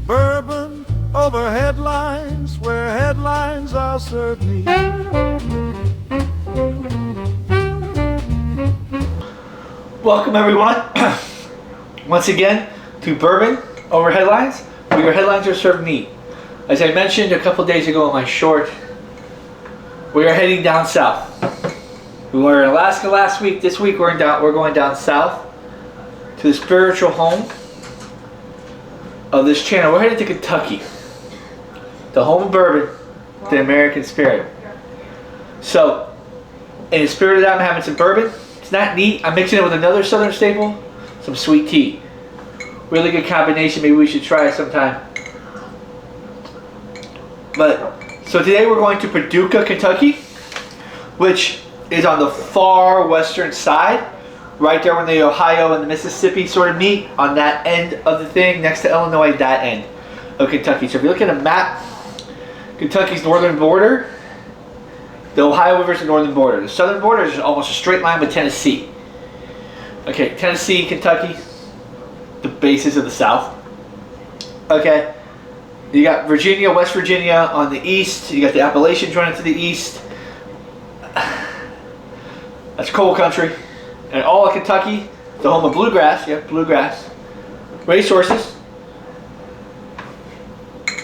Bourbon over headlines, where headlines are served me. Welcome everyone, once again to Bourbon over Headlines, where your headlines are served neat. As I mentioned a couple days ago in my short, we are heading down south. We were in Alaska last week. This week we're going down south to the spiritual home of this channel. We're headed to Kentucky, the home of bourbon, the American spirit. So, in the spirit of that, I'm having some bourbon. It's not neat. I'm mixing it with another southern staple, some sweet tea. Really good combination. Maybe we should try it sometime. So today we're going to Paducah, Kentucky, which is on the far western side, right there when the Ohio and the Mississippi sort of meet, on that end of the thing, next to Illinois, that end of Kentucky. So if you look at a map, Kentucky's northern border, the Ohio River's the northern border. The southern border is almost a straight line with Tennessee. Okay, Tennessee, Kentucky, the bases of the South. Okay, you got Virginia, West Virginia on the east. You got the Appalachians running to the east. That's coal country. And all of Kentucky, the home of bluegrass, bluegrass, racehorses,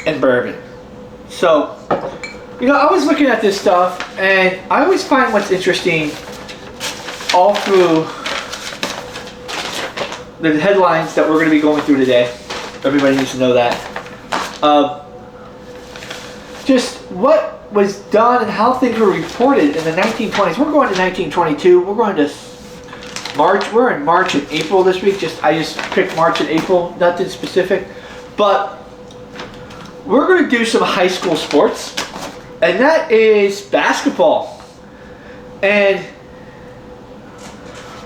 and bourbon. So, you know, I was looking at this stuff, and I always find what's interesting all through the headlines that we're going to be going through today. Everybody needs to know that. Just what was done and how things were reported in the 1920s. We're going to 1922. We're going to March. We're in March and April this week. I just picked March and April, nothing specific. But we're going to do some high school sports, and that is basketball. And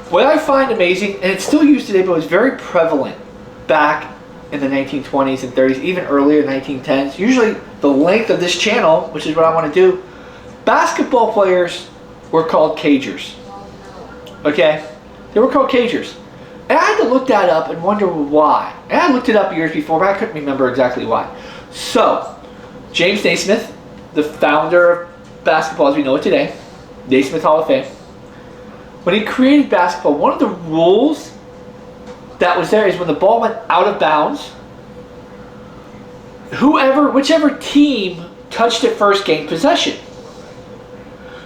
what I find amazing, and it's still used today, but it was very prevalent back in the 1920s and 30s, even earlier 1910s. Usually the length of this channel, which is what I want to do, basketball players were called cagers. Okay? They were called cagers. And I had to look that up and wonder why. And I looked it up years before, but I couldn't remember exactly why. So, James Naismith, the founder of basketball as we know it today, Naismith Hall of Fame, when he created basketball, one of the rules that was there is when the ball went out of bounds, whichever team touched it first gained possession.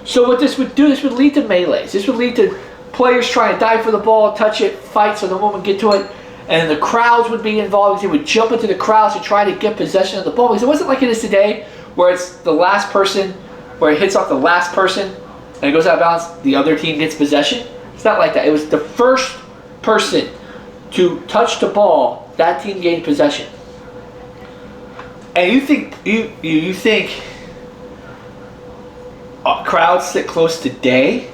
So what this would do, this would lead to melees. This would lead to players trying to dive for the ball, touch it, fight so no one would get to it. And the crowds would be involved. They would jump into the crowds to try to get possession of the ball. Because it wasn't like it is today, where it's the last person, where it hits off the last person, and it goes out of bounds, the other team gets possession. It's not like that. It was the first person to touch the ball, that team gained possession. And you think crowds sit close today?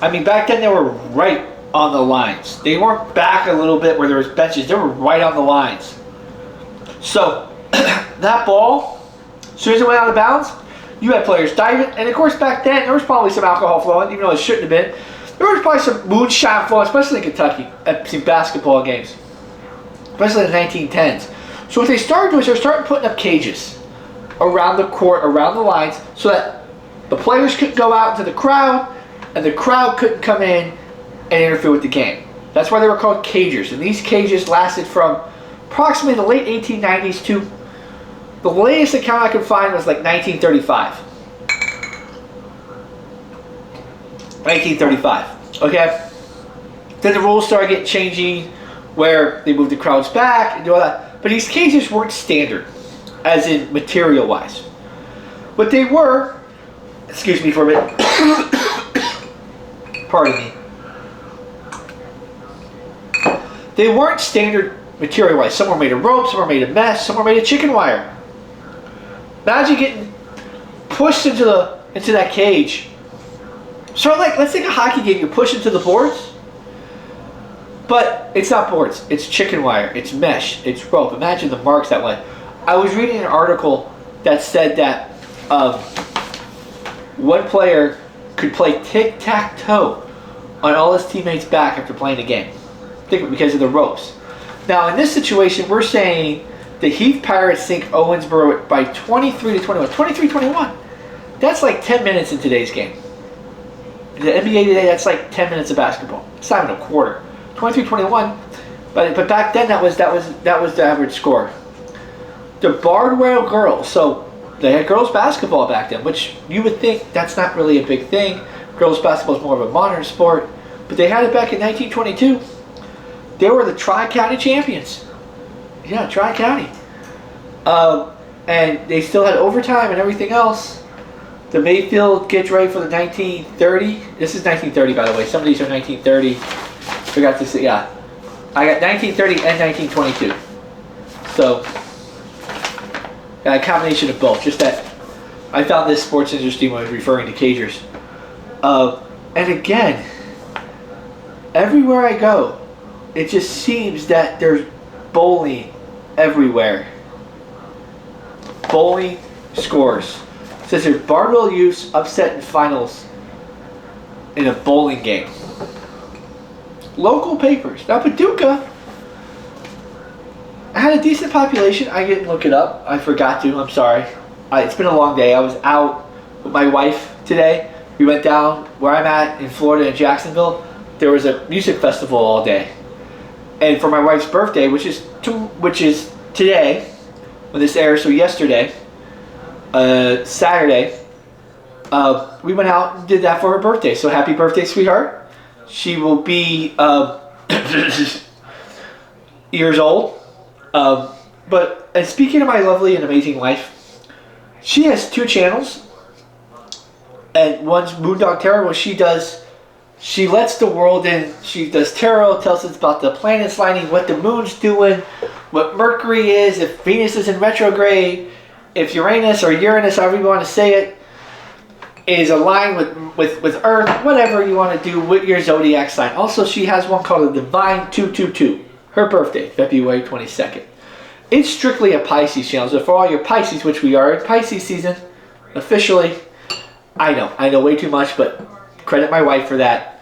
I mean, back then they were right on the lines. They weren't back a little bit where there was benches. They were right on the lines. So that ball, as soon as it went out of bounds, you had players diving. And of course, back then there was probably some alcohol flowing, even though it shouldn't have been. There was probably some moonshine flowing, especially in Kentucky, at some basketball games, especially in the 1910s. So what they started doing is they started putting up cages around the court, around the lines, so that the players couldn't go out into the crowd, and the crowd couldn't come in and interfere with the game. That's why they were called cagers. And these cages lasted from approximately the late 1890s to the latest account I could find was like 1935. 1935. Okay? Then the rules started getting changing, where they moved the crowds back and do all that. But these cages weren't standard, as in material-wise. What they were, excuse me for a minute, pardon me. They weren't standard material-wise. Some were made of rope, some were made of mesh, some were made of chicken wire. Imagine getting pushed into that cage. Sort of like, let's take a hockey game, you push into the boards, but it's not boards, it's chicken wire, it's mesh, it's rope. Imagine the marks that way. I was reading an article that said that one player could play tic-tac-toe on all his teammates' back after playing the game. Because of the ropes. Now in this situation, we're saying The Heath Pirates sink Owensboro by 23-21. 23-21. That's like 10 minutes in today's game. The NBA today, that's like 10 minutes of basketball. It's not even a quarter. 23-21. But back then, that was the average score. The Bardwell girls. So they had girls basketball back then, which you would think that's not really a big thing. Girls basketball is more of a modern sport. But they had it back in 1922. They were the Tri-County champions. Yeah, Tri-County. And they still had overtime and everything else. The Mayfield gets ready for the 1930. This is 1930, by the way. Some of these are 1930. Forgot to say, yeah. I got 1930 and 1922. So, a combination of both. Just that I found this sports interesting when I was referring to Cagers. And again, everywhere I go, it just seems that there's bowling everywhere. Bowling scores. It says here, Bardwell Youths upset in finals in a bowling game. Local papers. Now Paducah had a decent population. I didn't look it up. I forgot to. I'm sorry. It's been a long day. I was out with my wife today. We went down where I'm at in Florida in Jacksonville. There was a music festival all day. And for my wife's birthday, which is today, when this airs, so yesterday, Saturday, we went out and did that for her birthday. So happy birthday, sweetheart. She will be years old. And speaking of my lovely and amazing wife, she has 2 channels. And one's Moondog Tarot, where she lets the world in. She does tarot, tells us about the planets lining, what the moon's doing, what Mercury is, if Venus is in retrograde, if Uranus or Uranus, however you want to say it, is aligned with Earth, whatever you want to do with your zodiac sign. Also, she has one called the Divine 222. Her birthday, February 22nd. It's strictly a Pisces channel. So for all your Pisces, which we are in Pisces season, officially, I know way too much, but credit my wife for that.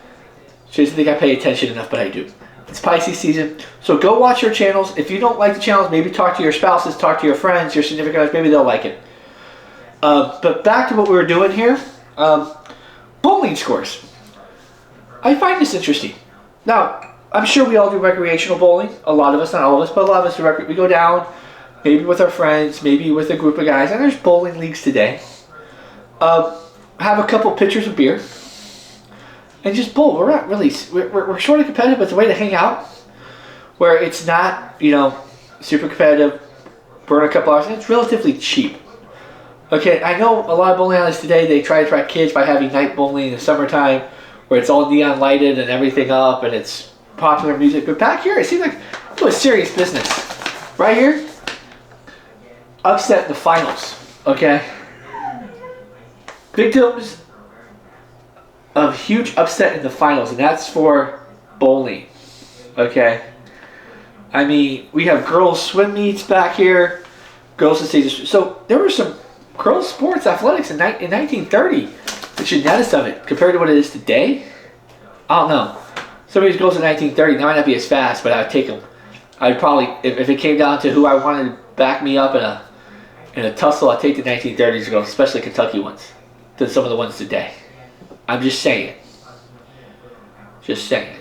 She doesn't think I pay attention enough, but I do. It's Pisces season, so go watch your channels. If you don't like the channels, maybe talk to your spouses, talk to your friends, your significant others. Maybe they'll like it. But back to what we were doing here. Bowling scores. I find this interesting. Now, I'm sure we all do recreational bowling. A lot of us, not all of us, but a lot of us do. We go down, maybe with our friends, maybe with a group of guys, and there's bowling leagues today. Have a couple pitchers of beer and just bowl. We're not really, we're sort of competitive, but it's a way to hang out where it's not, super competitive, burn a couple hours, and it's relatively cheap. Okay, I know a lot of bowling alleys today, they try to attract kids by having night bowling in the summertime where it's all neon lighted and everything up and it's popular music, but back here it seems like it was serious business. Right here, upset in the finals, okay? Victims of huge upset in the finals, and that's for bowling. Okay? I mean, we have girls' swim meets back here, girls' and stages. So there were some girls' sports athletics in 1930. The genetics of it compared to what it is today, I don't know. Some of these girls in 1930, they might not be as fast, but I'd take them. I'd probably, if it came down to who I wanted to back me up in a tussle, I'd take the 1930s girls, especially Kentucky ones, than some of the ones today. I'm just saying. Just saying.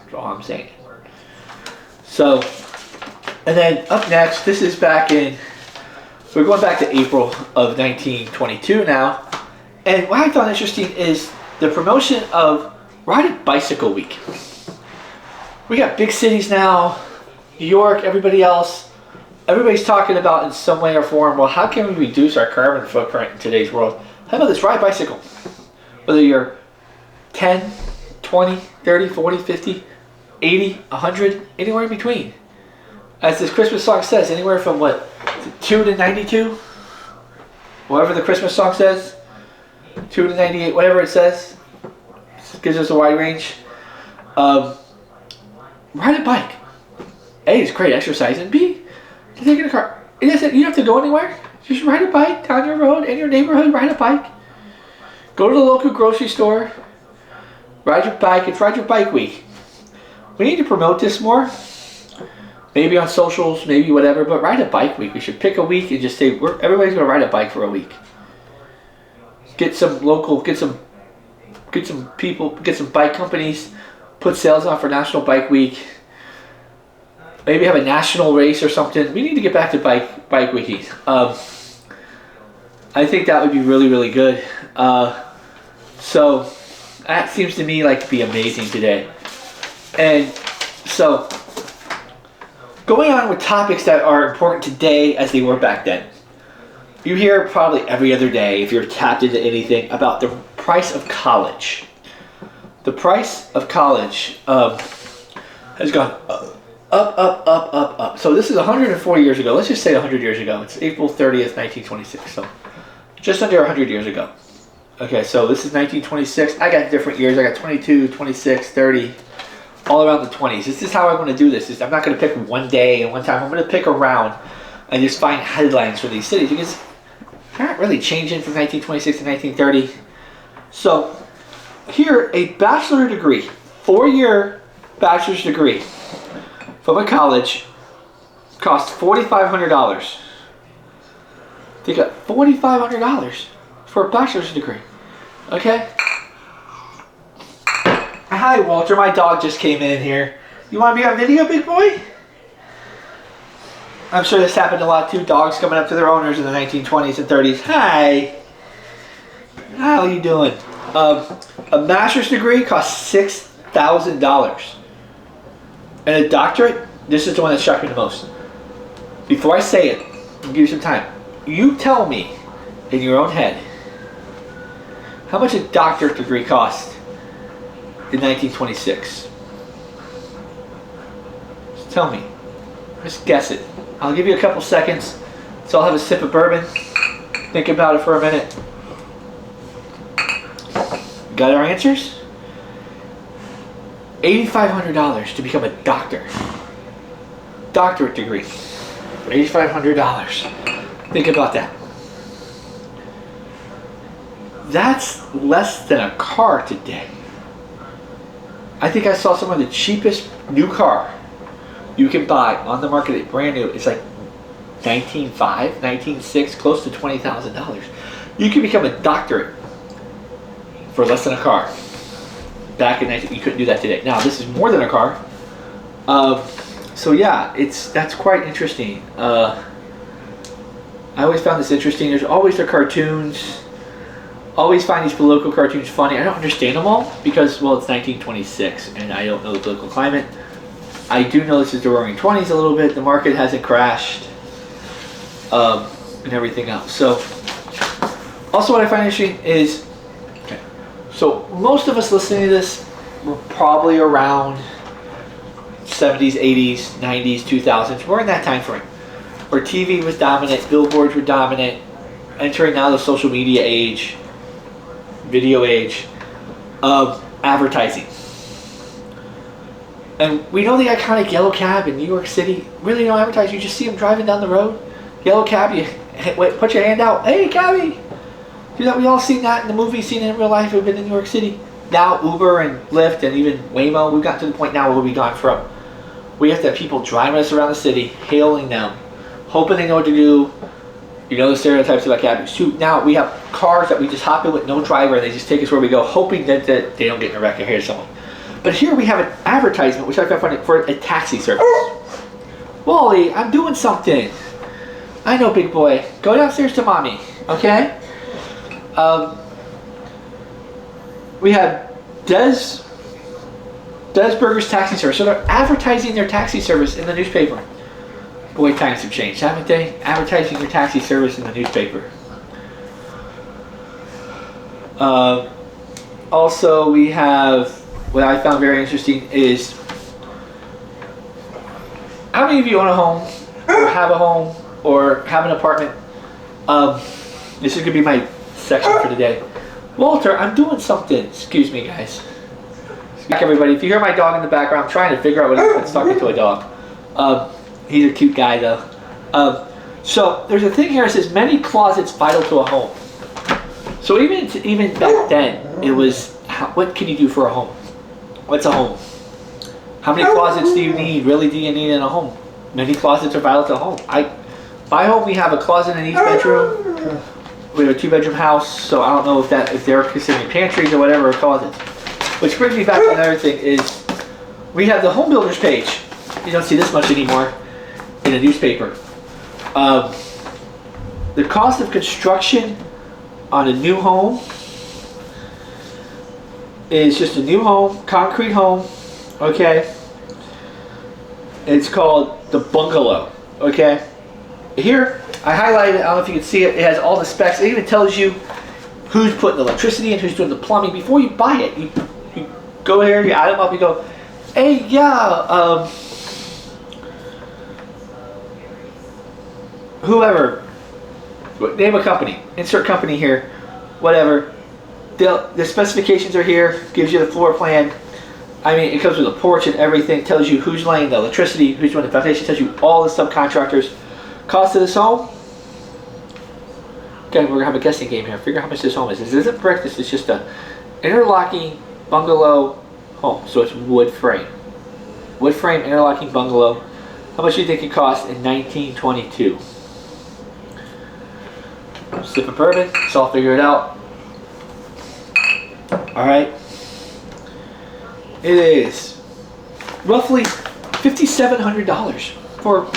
That's all I'm saying. So, and then up next, this is back in, we're going back to April of 1922 now. And what I found interesting is the promotion of Ride a Bicycle Week. We got big cities now, New York, everybody else. Everybody's talking about in some way or form, well, how can we reduce our carbon footprint in today's world? How about this? Ride a bicycle. Whether you're 10, 20, 30, 40, 50, 80, 100, anywhere in between. As this Christmas song says, anywhere from 2 to 92? Whatever the Christmas song says. 2 to 98, whatever it says. It gives us a wide range. Ride a bike. A, it's great exercise, and B, to take in a car. You don't have to go anywhere. Just ride a bike down your road in your neighborhood. Ride a bike. Go to the local grocery store. Ride your bike. It's Ride Your Bike Week. We need to promote this more. maybe on socials, maybe whatever, but ride a bike week. We should pick a week and just say everybody's gonna ride a bike for a week. Get some local, get some people, get some bike companies, put sales on for National Bike Week. Maybe have a national race or something. We need to get back to bike wikis. I think that would be really, really good. So that seems to me like to be amazing today. And so going on with topics that are important today as they were back then. You hear probably every other day, if you're tapped into anything, about the price of college. The price of college has gone up. So this is 104 years ago. Let's just say 100 years ago. It's April 30th, 1926. So just under 100 years ago. Okay, so this is 1926. I got different years. I got 22, 26, 30, all around the 20s. This is how I'm going to do this. I'm not going to pick one day and one time. I'm going to pick around and just find headlines for these cities because they're not really changing from 1926 to 1930. So here, a bachelor degree, 4-year bachelor's degree from a college costs $4,500. They got $4,500 for a bachelor's degree. Okay? Hi, Walter. My dog just came in here. You want to be on video, big boy? I'm sure this happened a lot too. Dogs coming up to their owners in the 1920s and 30s. Hi. How are you doing? A master's degree costs $6,000. And a doctorate, this is the one that shocked me the most. Before I say it, I'll give you some time. You tell me in your own head how much a doctorate degree cost in 1926. Just tell me. Just guess it. I'll give you a couple seconds. So I'll have a sip of bourbon. Think about it for a minute. Got our answers? $8,500 to become a doctor. Doctorate degree. $8,500. Think about that. That's less than a car today. I think I saw some of the cheapest new car you can buy on the market, brand new. It's like $19,500, $19,600, close to $20,000. You can become a doctorate for less than a car. Back in 19, you couldn't do that today. Now this is more than a car. So yeah, that's quite interesting. I always found this interesting. There's always the cartoons. Always find these political cartoons funny. I don't understand them all because, well, it's 1926 and I don't know the political climate. I do know this is the roaring 20s a little bit. The market hasn't crashed and everything else. So also what I find interesting is, so most of us listening to this were probably around 70s, 80s, 90s, 2000s. We're in that time frame where TV was dominant, billboards were dominant, entering now the social media age, video age of advertising. And we know the iconic yellow cab in New York City. Really don't advertise. You just see them driving down the road. Yellow cab, you put your hand out. Hey, cabbie. You know, we all seen that in the movie, seen it in real life. We've been in New York City. Now Uber and Lyft and even Waymo, we've gotten to the point now where we've gone from. We have to have people driving us around the city, hailing them, hoping they know what to do. You know the stereotypes about cabbies too. Now we have cars that we just hop in with no driver and they just take us where we go, hoping that they don't get in a wreck or hit someone. But here we have an advertisement, which I found funny, for a taxi service. Wally, I'm doing something. I know, big boy. Go downstairs to mommy, okay? We have Des Burger's taxi service. So they're advertising their taxi service in the newspaper. Boy, times have changed, haven't they? Advertising your taxi service in the newspaper. Also, we have, what I found very interesting is, how many of you own a home, or have a home, or have an apartment? This is going to be my section for today. Walter, I'm doing something. Excuse me, guys. Speak, everybody. If you hear my dog in the background, I'm trying to figure out what I'm talking to a dog. He's a cute guy, though. So there's a thing here that says many closets vital to a home. So even back then, it was, what can you do for a home? What's a home? How many closets do you need? Really, do you need in a home? many closets are vital to the home. My home, we have a closet in each bedroom. We have a 2-bedroom house, so I don't know if they're considering pantries or whatever, or closets. Which brings me back to another thing is, we have the home builders page. You don't see this much anymore in a newspaper. The cost of construction on a new home is just a new home, concrete home, okay? It's called the bungalow, okay? Here, I highlighted it, I don't know if you can see it, it has all the specs. It even tells you who's putting the electricity in, who's doing the plumbing. Before you buy it, you go here, you add them up, you go, hey, yeah, whoever, name a company, insert company here, whatever. The specifications are here, gives you the floor plan. I mean, it comes with a porch and everything, tells you who's laying the electricity, who's doing the foundation, tells you all the subcontractors. Cost of this home? Okay, we're gonna have a guessing game here. Figure out how much this home is. This isn't brick, this is just a interlocking bungalow home. So it's wood frame. Wood frame, interlocking bungalow. How much do you think it cost in 1922? Sip of bourbon, so I'll figure it out. Alright. It is roughly $5,700 for,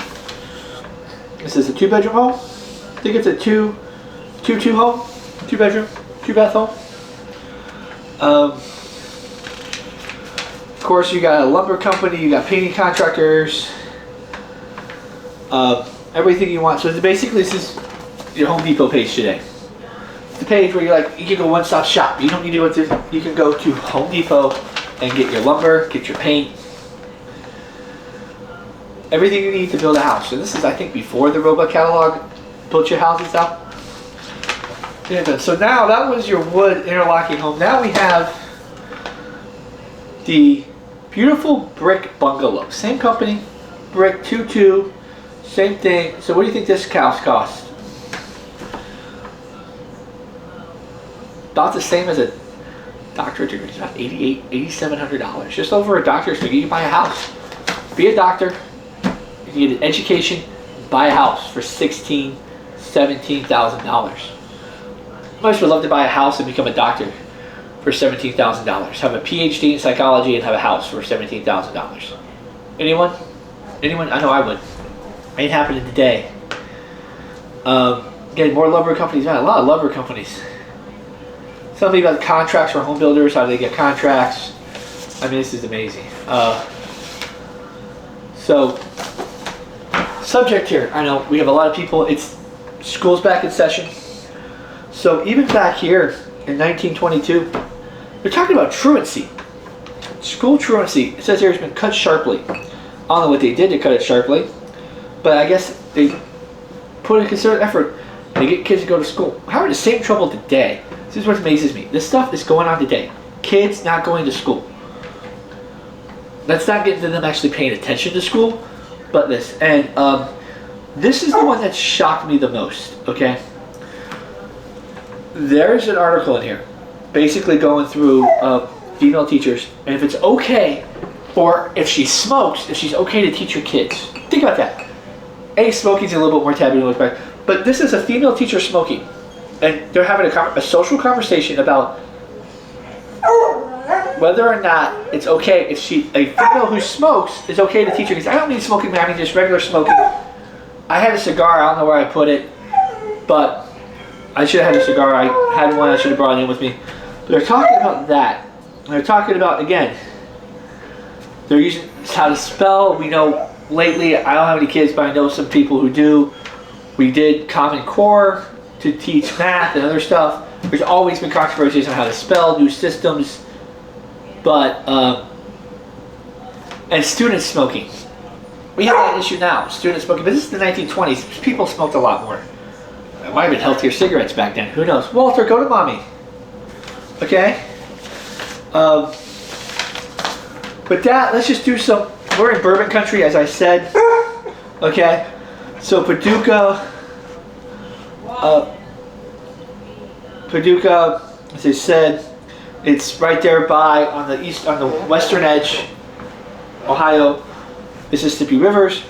this is a 2-bedroom home. I think it's a two home, 2-bedroom, 2-bath home. Of course, you got a lumber company, you got painting contractors, everything you want. So basically, this is your Home Depot page today. It's the page where you can go one-stop shop. You don't need to go to, you can go to Home Depot and get your lumber, get your paint, everything you need to build a house. And this is, I think, before the robot catalog built your houses out. Yeah, so now that was your wood interlocking home. Now we have the beautiful brick bungalow. Same company, brick 2-2, same thing. So what do you think this house cost? About the same as a doctorate degree. It's about $8,700. Just over a doctor's degree, you can buy a house. Be a doctor, you can get an education, buy a house for $16,000, $17,000. Most would love to buy a house and become a doctor for $17,000. Have a PhD in psychology and have a house for $17,000. Anyone? Anyone? I know I would. Ain't happening today. Getting more lumber companies. Man, a lot of lumber companies. Something about contracts for home builders, how they get contracts. I mean, this is amazing. So, subject here. I know we have a lot of people. It's school's back in session. So even back here in 1922, they're talking about truancy. School truancy. It says here it's been cut sharply. I don't know what they did to cut it sharply, but I guess they put a concerted effort to get kids to go to school. We're having the same trouble today. This is what amazes me. This stuff is going on today. Kids not going to school. Let's not get into them actually paying attention to school, but this. And this is the one that shocked me the most, okay? There's an article in here basically going through female teachers, and if it's okay, or if she smokes, if she's okay to teach your kids. Think about that. Smoking's a little bit more taboo than what's, but this is a female teacher smoking, and they're having a social conversation about whether or not it's okay if a female who smokes is okay to teach her kids. I don't mean smoking, I mean just regular smoking. I had a cigar, I don't know where I put it, but I should have had a cigar. I had one I should have brought it in with me. But they're talking about that. They're talking about, again, they're using how to spell. We know lately, I don't have any kids, but I know some people who do. We did Common Core to teach math and other stuff. There's always been controversies on how to spell, new systems. But, and students smoking. We have that issue now, students smoking. But this is the 1920s. People smoked a lot more. It might have been healthier cigarettes back then. Who knows? Walter, go to mommy. Okay? But that, let's just do some, we're in bourbon country, as I said. Okay? So Paducah, as I said, it's right there by, on the western edge, Ohio, Mississippi rivers.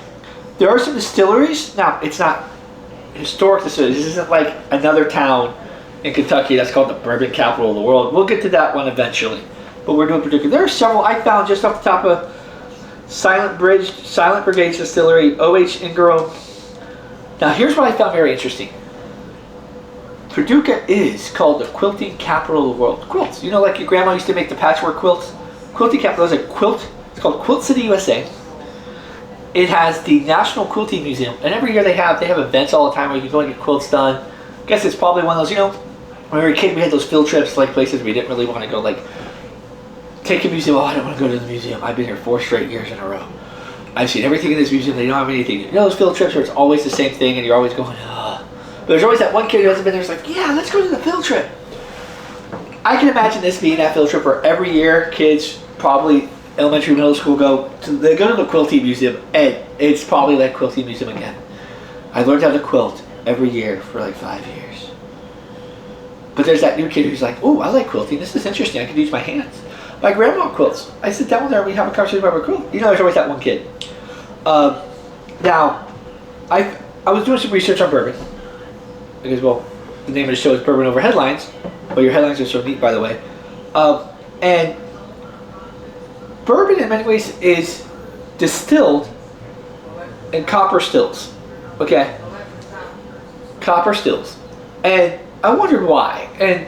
There are some distilleries. Now, it's not historic distilleries. This isn't like another town in Kentucky that's called the bourbon capital of the world. We'll get to that one eventually. But we're doing Paducah. There are several I found just off the top of Silent Brigade's Distillery, O.H. Ingrove. Now, here's what I found very interesting. Paducah is called the quilting capital of the world. Quilts. You know, like your grandma used to make the patchwork quilts? Quilting capital is a quilt. It's called Quilt City, USA. It has the National Quilting Museum. And every year they have events all the time where you can go and get quilts done. I guess it's probably one of those, you know, when we were a kid, we had those field trips, like places we didn't really want to go, like, take a museum. Oh, I don't want to go to the museum. I've been here 4 straight years in a row. I've seen everything in this museum. They don't have anything. You know those field trips where it's always the same thing and you're always going, ugh. But there's always that one kid who hasn't been there who's like, yeah, let's go to the field trip. I can imagine this being that field trip where every year kids, probably elementary, middle school, they go to the quilting museum, and it's probably that quilting museum again. I learned how to quilt every year for like 5 years. But there's that new kid who's like, oh, I like quilting. This is interesting. I can use my hands. My grandma quilts. I sit down with her and we have a conversation about her quilt. You know, there's always that one kid. Now, I was doing some research on bourbon. Because, well, the name of the show is Bourbon Over Headlines. Well, your headlines are so neat, by the way. And bourbon, in many ways, is distilled in copper stills. Okay? Copper stills. And I wondered why. And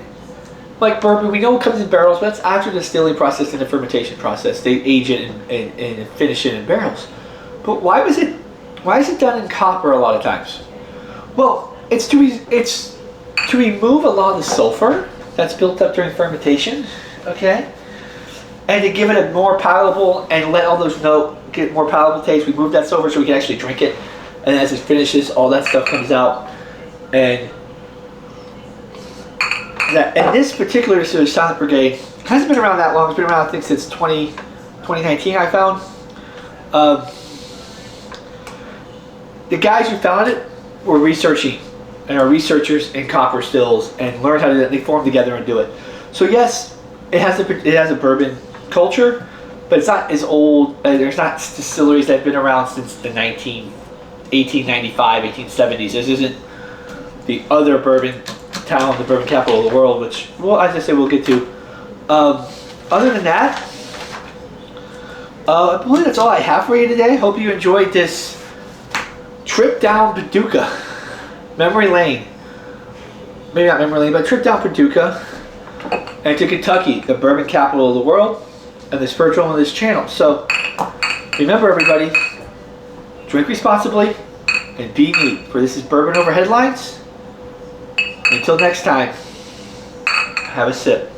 like bourbon, we know it comes in barrels, but that's after the distilling process and the fermentation process. They age it and finish it in barrels. But why is it done in copper a lot of times? Well, it's to remove a lot of the sulfur that's built up during fermentation, okay? And to give it a more palatable and let all those get more palatable taste. We move that sulfur so we can actually drink it. And as it finishes, all that stuff comes out. And this particular distillery, Silent Brigade, hasn't been around that long. It's been around, I think, since 2019, I found. The guys who founded it were researching and are researchers in copper stills and learned how to do it. They form together and do it. So yes, it has a bourbon culture, but it's not as old. There's not distilleries that have been around since the 1895, 1870s. This isn't the other bourbon town, the bourbon capital of the world, which, well, as I say, we'll get to. Other than that, I believe that's all I have for you today. Hope you enjoyed this trip down Paducah. Memory lane. Maybe not memory lane, but trip down Paducah and to Kentucky, the bourbon capital of the world, and the spiritual on this channel. So remember, everybody, drink responsibly and be neat. For this is Bourbon Over Headlines. Until next time, have a sip.